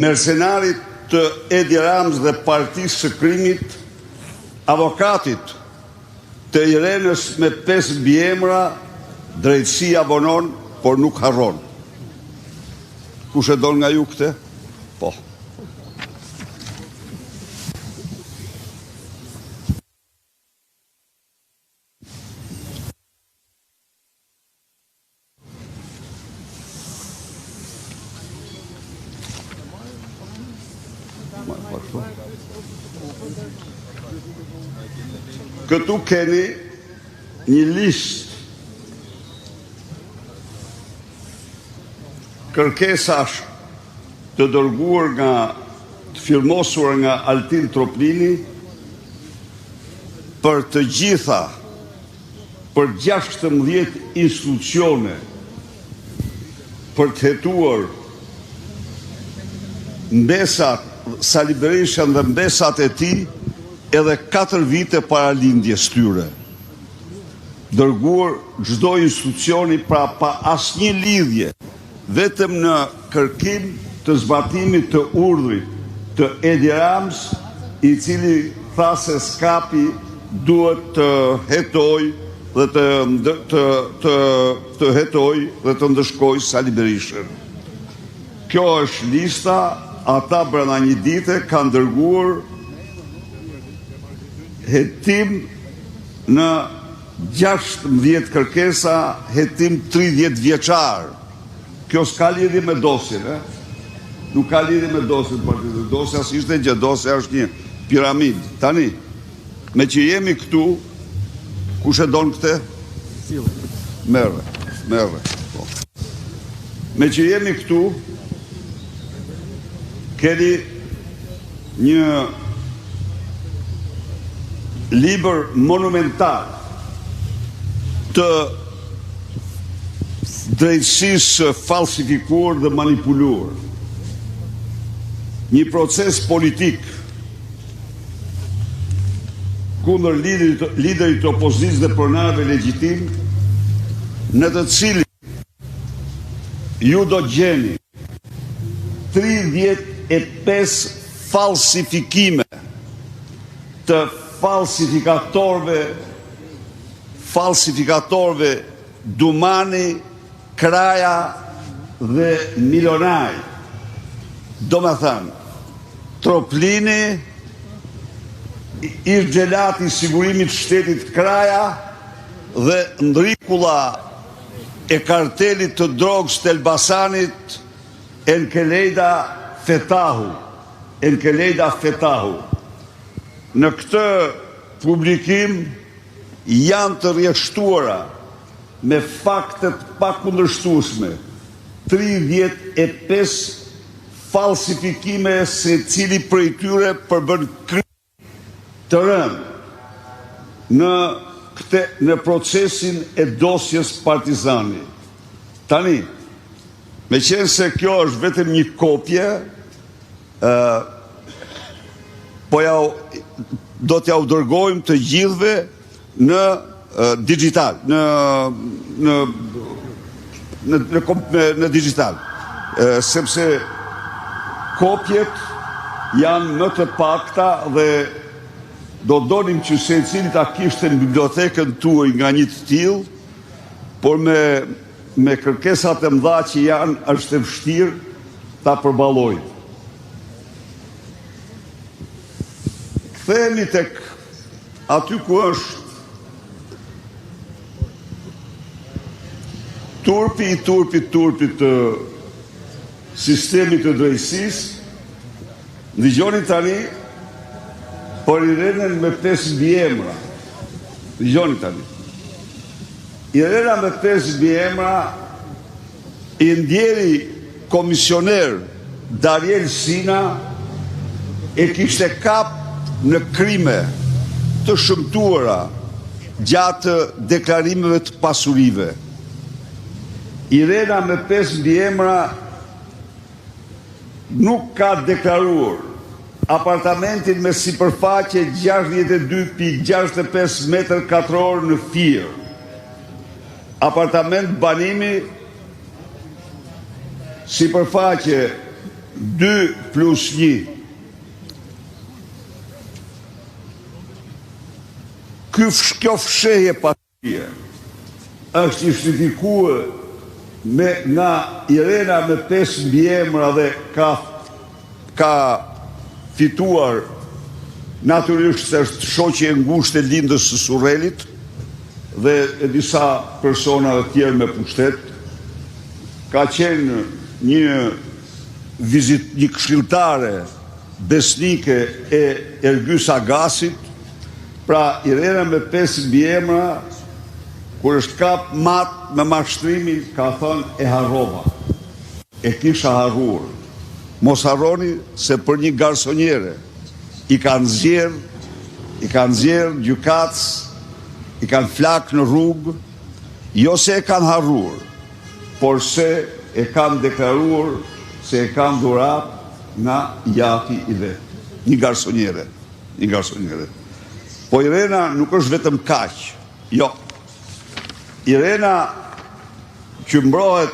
mercenarit të Edi Rams dhe partisë së krimit, avokatit të Irenës me 5 mbiemra, drejtësia vonon, por nuk harron. Kush e don nga ju këte? Po. Këtu keni një listë kërkesash të dërguar të firmosur nga Altin Troplini për të gjitha, për 16 institucione për të hetuar mbesat Sali Berishën dhe mbesat e tij edhe 4 vite para lindjes tyre. Dërguar çdo institucioni pa asnjë lidhje, vetëm në kërkim të zbatimit të urdhrit të Edi Rams, i cili tha se skapi duhet të hetoj dhe të hetoj dhe të ndëshkoj Sali Berishën. Kjo është lista, ata brenda një dite kanë dërguar hetim në 16 kërkesa, hetim 30 vjeçar. Kjo s'ka lidhje me dosjen, nuk ka lidhje me dosjen, dosja s'ishte gjë, dosja është një piramid. Tani, me që jemi këtu, kush e don këte? Merre. Me që jemi këtu, keni një libër monumental të drejtësisë falsifikuar dhe manipuluar. Një proces politik kundër liderit të opozitës dhe pronarëve legjitim, në të cilin ju do gjeni 35 falsifikime të falsifikatorve Dumani, Kraja dhe Milonaj. Do me thënë, Troplini, Irgjelati sigurimit shtetit Kraja dhe ndrikulla e kartelit të drogës të Elbasanit Enkelejda Fetahu. Në këtë publikim janë të rrjedhtuara me faktet pakundërshtueshme 35 falsifikime, se cili prej tyre përbën krim të rënd në procesin e dosjes Partizani. Tani, me qenë se kjo është vetëm një kopje, do t'ja u dërgojmë të gjithve në digital, në digital, sepse kopjet janë më të pakta dhe do donim që secili ta kishte në bibliotekën tuaj nga një të tillë, por me kërkesat e mëdha që janë, është e vështirë ta përballojmë. Kthehemi tek aty ku është turpi të sistemit të drejtësisë. Dëgjoni tani për Irenën me 5 mbiemra. Dëgjoni tani. Irena me 5 mbiemra i ndjeri komisioner Dariel Sina e kishte kap në krime të shëmtuara gjatë deklarimeve të pasurive. Irena me 5 mbiemra nuk ka deklaruar apartamentin me sipërfaqe 62.65 m2 në Fier. Apartament banimi, sipërfaqe 2+1. Kjo fshehje pasie është justifikuar nga Irena me 5 mbiemra dhe ka fituar natyrisht se është shoqe e ngushtë e lindës së Surrelit dhe e disa persona të tjerë me pushtet. Ka qenë një këshilltare besnike e Ergys Agasit. Pra Irena me 5 mbiemra, kur është kap mat me mashtrimin, ka thënë e harrova, e kisha harruar. Mos harroni se për një garsonjere i kanë nxjerr gjykatës, i kanë flak në rrugë, jo se e kanë harruar, por se e kanë deklaruar se e kanë dhurat nga jati i vetë. Një garsonjere. Po Irena nuk është vetëm kaq. Jo. Irena që mbrohet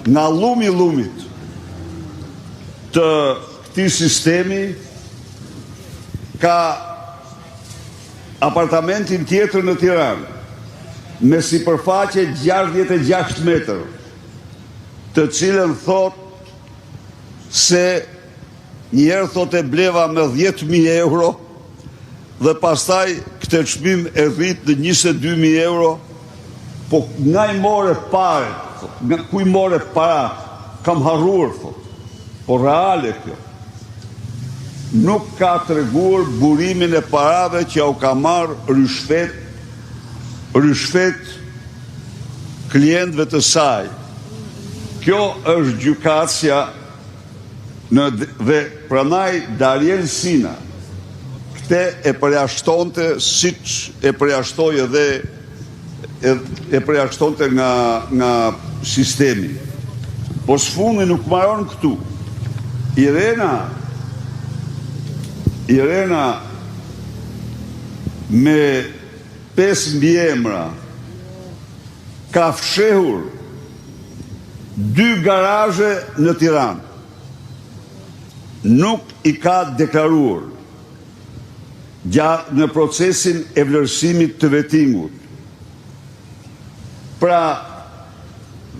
nga llumi i llumit të këtij sistemi, ka apartamentin tjetër në Tiranë me sipërfaqe 66 metër, të cilën thot se njerë thot e bleva me 10.000 euro dhe pastaj këtë çmim e rrit në 22.000 euro, po nga i more pare, nga ku i more para, kam harruar, thot. Po reale kjo. Nuk ka treguar burimin e parave që au ka marrë ryshfet klientëve të saj. Kjo është gjykatësia dhe pranaj Dariel Sina këte e përjashtonte siç e përjashtoi edhe e përjashtonte nga sistemi. Po sfundi nuk maron këtu. Irena me 5 mbiemra ka fshehur 2 garazhe në Tiranë. Nuk i ka deklaruar në procesin e vlerësimit të vetingut. Pra,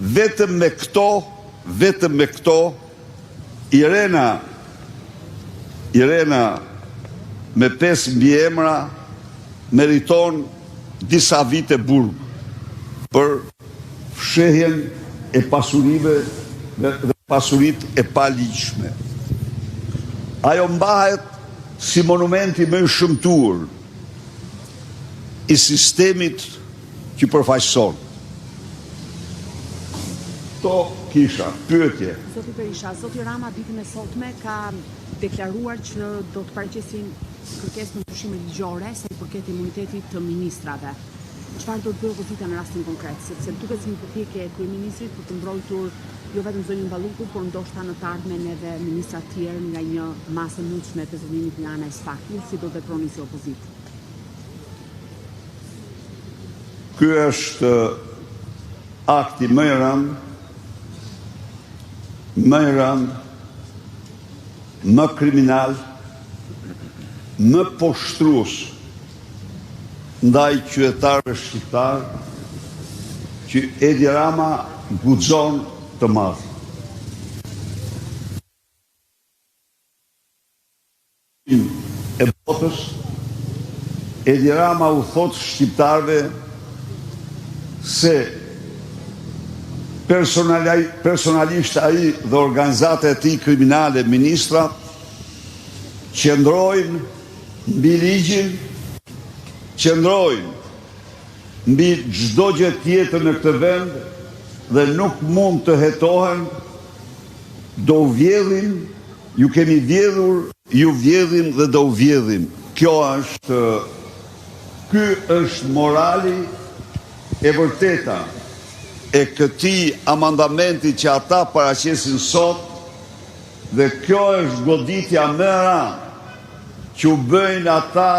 vetëm me këto, Irena me 5 mbiemra meriton disa vite burg për fshehjen e pasurive dhe pasurit e paligjshme. Ajo mbahet si monumenti më i shëmtuar i sistemit që përfaqëson. To kisha pyetje. Zoti Berisha, zoti Rama ditën e sotme ka deklaruar që do të paraqesin kërkesë në ndryshime ligjore sa i përket imunitetit të ministrave. Çfarë do të bëjë opozita në rastin konkret, sepse duket si një përpjekje e kryeministrit për të mbrojtur jo vetëm zonjën Balluku, por ndoshta në të ardhmen edhe ministra të tjerë nga një masë e mundshme e prezantimit nga ana e SPAK-ut, si do veproni si opozitë? Ky është akti më i rënd, më kriminal, më poshtrues ndaj qytetarëve shqiptar që Edi Rama guxon të madh. E botës, Edi Rama u thot shqiptarëve se personalisht ai dhe organizata e tij kriminale, ministrat, qëndrojnë mbi ligjin, qëndrojnë mbi çdo gjë tjetër në këtë vend dhe nuk mund të hetohen, do u vjedhin, ju kemi vjedhur, ju vjedhim dhe do u vjedhim. Ky është morali e vërteta e këtij amandamenti që ata paraqesin sot, dhe kjo është goditja më e rëndë që u bëjnë ata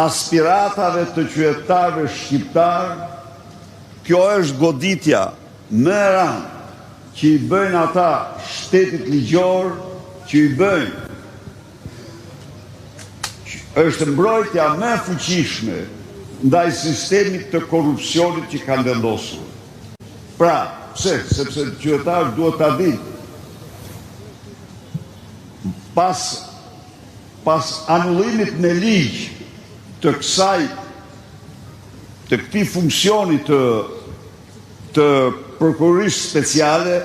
aspiratave të qytetarëve shqiptar. Kjo është goditja më e rëndë që i bëjnë ata shtetit ligjor, që i bëjnë është mbrojtja më e fuqishme ndaj sistemit të korrupsionit që kanë vendosur. Pra, pse? Sepse qytetarët duhet ta dinë. Pas anullimit me ligj të këtij funksioni të prokurorisë speciale,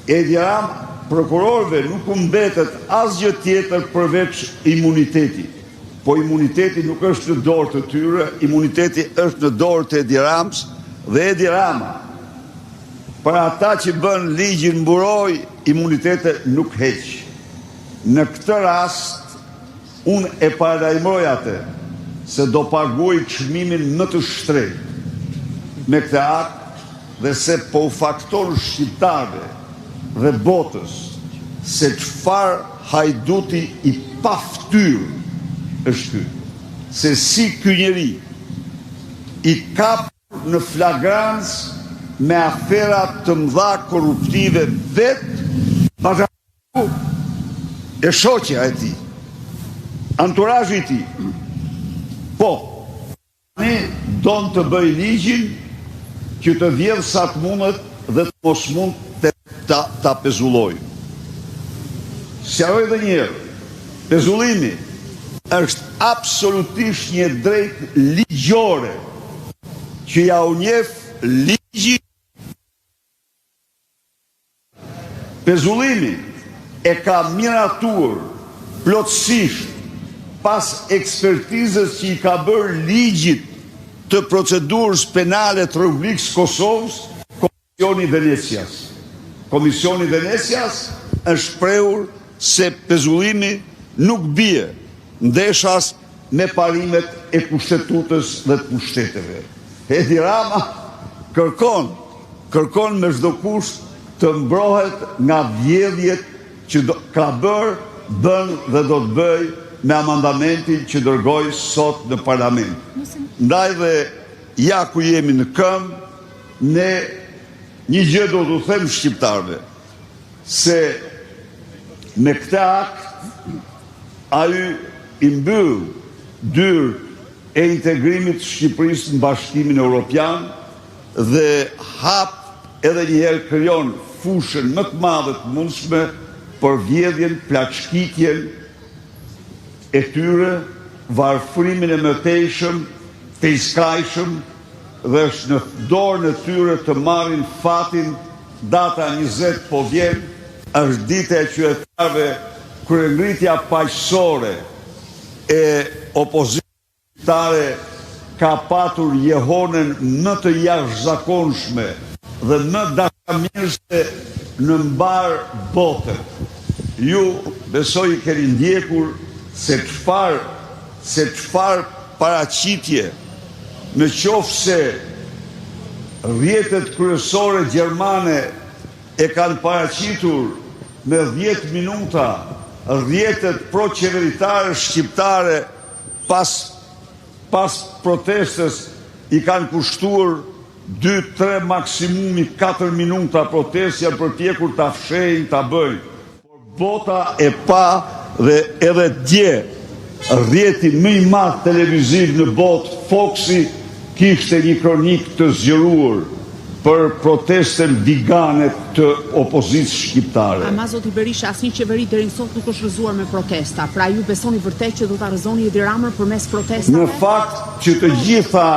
Edi Rama, prokurorëve nuk u mbetet asgjë tjetër përveç imunitetit. Po imuniteti nuk është në dorë të tyre, imuniteti është në dorë të Edi Ramës, dhe Edi Rama, për ata që bën ligjin mburoj, imunitetet nuk heq. Në këtë rast, unë e paralajmëroj atë se do paguaj çmimin më të shtrenjtë me këtë akt, dhe se po u fakton shqiptarëve dhe botës se çfarë hajduti i pa ftyrë është ky. Se si ky njeri i kap në flagrancë me afera të mëdha korruptive vetë bashkëpunë e shoqja e tij, anturazi i tij. Po, ne don të bëj ligjin që të vjedh sa të mundet dhe të mos mund ta pezulloj. Sqaroj edhe një herë, pezullimi është absolutisht një drejtë ligjore që ja u njeh ligji. Pezullimi e ka miratuar plotësisht pas ekspertizës që i ka bërë ligjit të procedurës penale të Republikës Kosovës, Komisioni Venecias. Komisioni Venecias është shprehur se pezullimi nuk bie ndeshas me parimet e kushtetutës dhe të pushteteve. Edi Rama kërkon me çdo kusht të mbrohet nga vjedhjet që ka bën dhe do të bëj me amandamentin që dërgoj sot në parlament. Ndaj dhe ja ku jemi në këmbë, ne një gjë do t'u them shqiptarëve, se me këtë akt ai i mbyll dyrë e integrimit të Shqipërisë në Bashkimin Evropian dhe hap edhe një herë krijon fushën më të madhe të mundshme për vjedhjen, plaçkitjen e tyre, varfërimin e mëtejshëm, të iskajshëm, dhe është në dorën e tyre të marrin fatin. Data 20 po vjen, është dita e qytetarëve kur ngritja paqësore e opozitare ka patur jehonën më të jashtëzakonshme dhe më dashamirëse në mbar botën. Ju besoj i keni ndjekur se çfarë paraqitje, në qoftë se rrjetet kryesore gjermane e kanë paraqitur me 10 minuta, rrjetet proqeveritare shqiptare pas protestës i kanë kushtuar 2-3 maksimumi 4 minuta protestë, janë përpjekur ta fshejnë, ta bëjnë. Por bota e pa dhe edhe dje rrjeti më i madh televiziv në botë, Foxi, kishte një kronik të zgjeruar për protestën vigane të opozitës shqiptare. Ama zoti Berisha, asnjë qeveri deri sot nuk është rrëzuar me protesta. Pra ju besoni vërtet që do ta rrëzoni Edi Ramën përmes protestave? Në fakt që të gjitha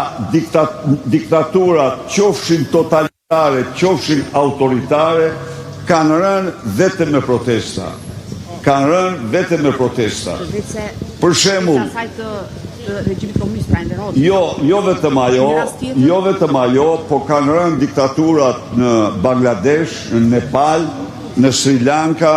diktaturat, qofshin totalitare, qofshin autoritare, kanë rënë vetëm me protesta. Për shembull, regjimit komunist, pra nderohet. Jo vetëm ajo, po kanë rënë diktaturat në Bangladesh, në Nepal, në Sri Lanka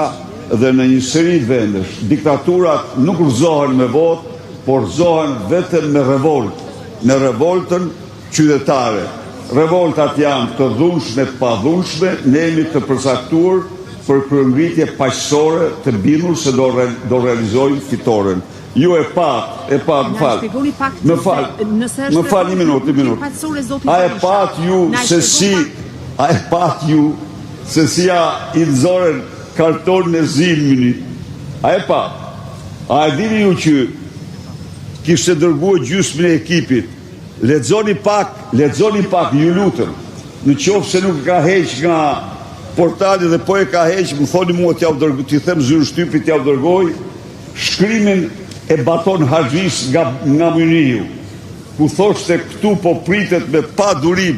dhe në një seri vendesh. Diktaturat nuk rrëzohen me votë, por rrëzohen vetëm me revoltë, në revoltën qytetare. Revoltat janë të dhunshme, të padhunshme, ne jemi të përcaktuar për kryengritje paqësore të bindur se do realizojnë fitoren. Ju e pat, më fal, një minutë. A e pat ju se si a e pat ju se si ja i nëzoren karton në Zilmini? A e pat? A e dini ju që kishte dërguar gjysmën e ekipit? Lexoni pak, ju lutem. Në qoftë se nuk ka heq nga portali dhe po e ka heq, më thoni mua t'ja u dërgoj, t'i them zyrë shtypit t'ja u dërgoj shkrimin e Baton Haxhis nga Myniu, ku thoshte këtu po pritet me pa durim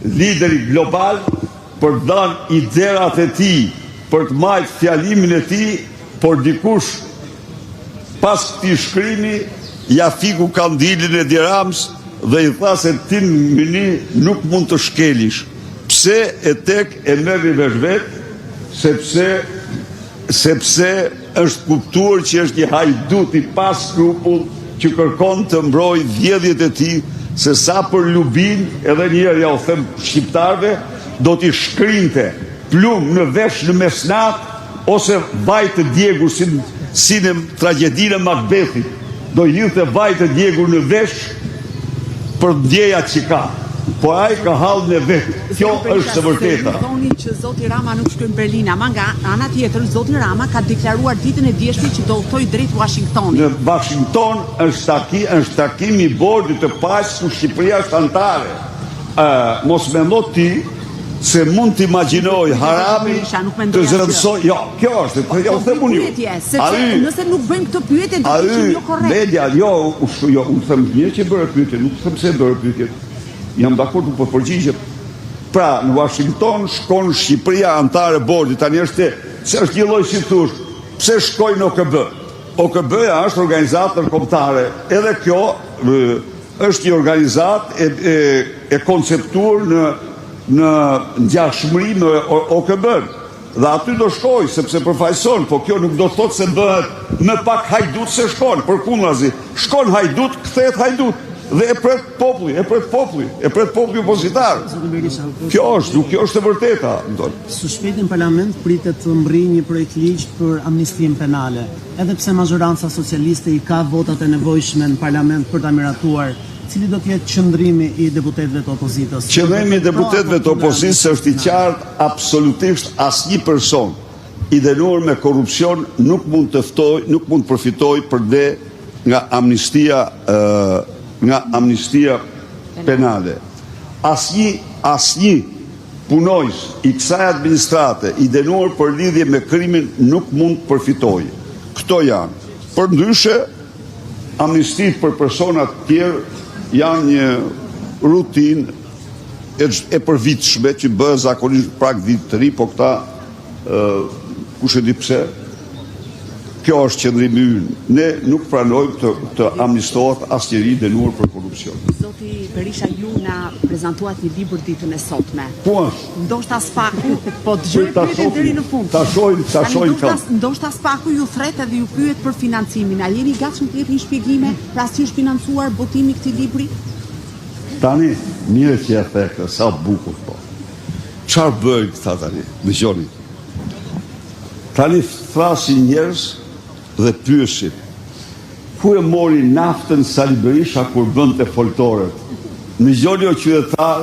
lideri global për dhanë iderat e tij, për të marrë fjalimin e tij, por dikush pas këtij shkrimi ja fiku kandilin e Dirams dhe i tha se ti Myni nuk mund të shkelish. Pse e tek e merri vesh vet, sepse është kuptuar që është një hajdut i pa skrupull që kërkon të mbroj vjedhjet e tij, se sa për Lubin, edhe njerë ja u them shqiptarve, do t'i shkrinte plum në vesh në mesnat, ose vaj të djegur si në tragedinë e Macbethit, do hidhte vaj të djegur në vesh për ndjejat që ka. Po ai ka hallën e vet. Kjo është e vërteta. Thoni që zoti Rama nuk shkoi në Berlin, ama nga ana tjetër zoti Rama ka deklaruar ditën e djeshme që do udhtoj drejt Washingtonit. Në Washington është takimi i bordit të paqes ku Shqipëria është antare. Mos mendo ti se mund të imagjinoj Harami të zëvendësoj. Jo, kjo është, jo them unë. Nëse nuk bëjmë këtë pyetje, do të ishim jo korrekt. Media, unë them mirë që bëra pyetje, nuk them se bëra pyetje. Jam dakord po përgjigjet. Pra, në Washington shkon Shqipëria antare bordit. Tani është një lloj si thosh, pse shkoi në OKB? OKB-ja është organizatë ndërkombëtare. Edhe kjo është një organizatë e konceptuar në ngjashmëri me OKB-n. Dhe aty do shkoj, sepse përfaqëson, po kjo nuk do të thotë se bëhet më pak hajdut se shkon, përkundrazi. Shkon hajdut, kthehet hajdut. Dhe e pret populli opozitar. Kjo është e vërteta. Së shpejti në parlament pritet të mbri një projekt ligj për amnistin penale. Edhe pse majoranca socialiste i ka votat e nevojshme në parlament për ta miratuar, cili do të jetë qëndrimi i deputetëve të opozitës? Qëndrimi i deputetëve të opozitës është i qartë, absolutisht asnjë person i dënuar me korrupsion nuk mund të përfitojë përde nga amnistia penale. Asnjë punojës i kësaj administrate i dënuar për lidhje me krimin nuk mund të përfitojë. Këto janë. Përndryshe, amnistit për personat tjerë janë një rutinë e përvitshme që bëhet zakonisht prak vit të ri, po këta kush e di pse. Kjo është qëndrimi ynë. Ne nuk pranojmë të amnistohet asnjëri dënuar për korrupsion. Zoti Berisha, ju na prezantuat një libër ditën e sotme. Po është. Ndoshta Spaku, po dëgjoj pyetjen deri në fund. Ta shohim kam. Ndoshta Spaku ju thret edhe ju pyet për financimin. A jeni gatshëm të jepni shpjegime pra si është financuar botimi i këtij libri? Tani, mirë që e the, sa bukur po. Çfarë bëjnë këta tani? Dëgjoni. Tani thrasin njerëz dhe pyesin, ku e mori naftën Sali Berisha kur bënte foltoret? Në gjoni o qytetar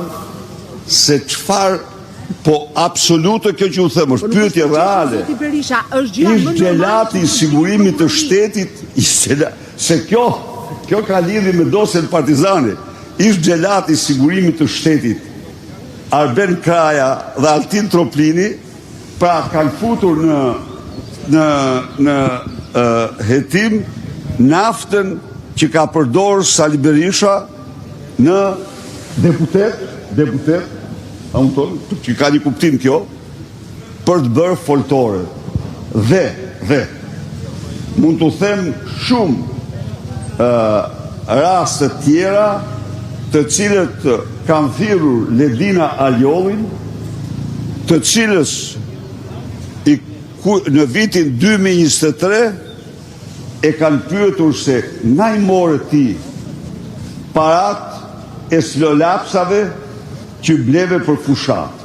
se çfarë, po absolute kjo që u them, është pyetje reale. Ish gjelati i sigurimit të shtetit, se kjo ka lidhje me dosjen Partizani. Ish gjelati i sigurimit të shtetit, Arben Kraja dhe Altin Troplini, pra kanë futur në hetim naftën që ka përdorur Sali Berisha në deputet, që ka një kuptim kjo, për të bërë foltore. Dhe mund të them shumë raste tjera të cilët kanë thirrur Ledina Aljollin, të cilës në vitin 2023 e kanë pyetur se nga i more ti parat e slolapsave që bleve për fushat.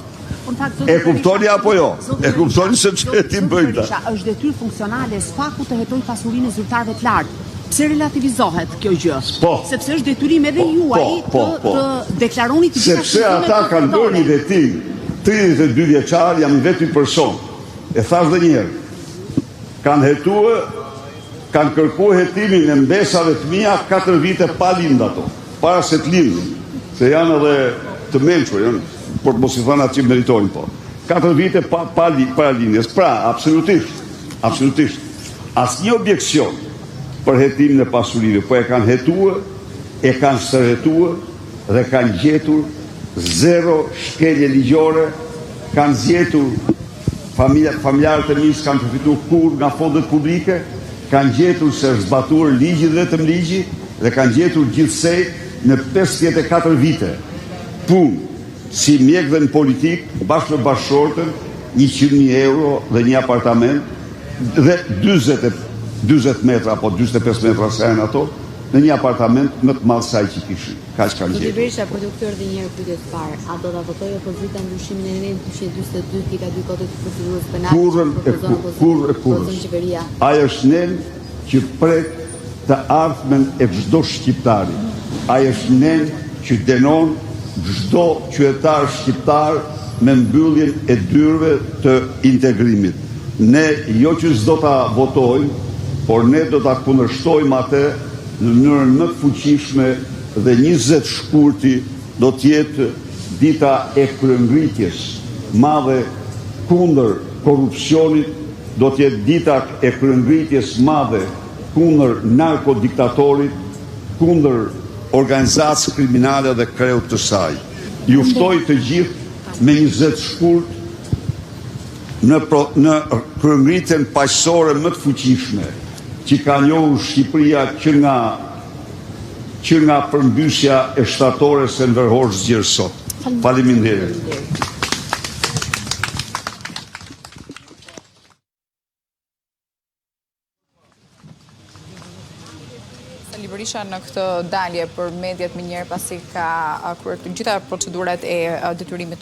E kuptoni apo jo? E kuptoni se që ti bëjnë ta? Është detyrë funksionale Spaku të hetoj pasurinë e zyrtarëve të lartë. Pse relativizohet kjo gjë? Sepse është detyrim edhe juaj të deklaroni të gjitha. Sepse ata kanë bërë një vetim 32 vjeçar, jam vetë një person. E thash dhe njerë, kanë kërkuar hetimin e mbesave të mia 4 vite pa lind ato, para se të lindin, se janë edhe të mençur, janë, por mos i thënë atë që meritojnë po. 4 vite para lindjes. Pra, absolutisht, asnjë objeksion për hetimin e pasurive, po e kanë hetuar, e kanë stërhetuar dhe kanë gjetur zero shkelje ligjore, kanë zgjetur familjarët e mi s'kanë përfituar kur nga fondet publike, kanë gjetur se është zbatuar ligji dhe vetëm ligji dhe kanë gjetur gjithsej në 54 vite punë si mjek dhe në politik, bashkë me bashkëshortën, 100.000 euro dhe një apartament dhe 40 metra apo 45 metra se janë ato, në një apartament më të madh se ai që kishin. Kaq kanë gjetur. Zoti Berisha, për të kthyer edhe një herë pyetjes së parë, a do ta votojë opozita ndryshimin e nenit 242 pika 2 kodit të procedurës penale? Kurrë qeveria. Ai është nen që prek të ardhmen e çdo shqiptari. Ai është nen që denon çdo qytetar shqiptar me mbylljen e dyrëve të integrimit. Ne jo që s'do ta votojmë, por ne do ta kundërshtojmë atë në mënyrën më të fuqishme dhe 20 shkurti do t'jetë dita e kryengritjes madhe kundër korrupsionit, do t'jetë dita e kryengritjes madhe kundër narkodiktatorit, kundër organizacës kriminale dhe kreut të saj. Ju ftoj të gjithë me 20 shkurt në kryengritjen paqësore më të fuqishme që ka njohur Shqipëria që nga përmbysja e shtatore se ndërhosh zgjerë sot. Faleminderit. Sali Berisha në këtë dalje për mediat më njëherë pasi ka kryer të gjitha procedurat e detyrimit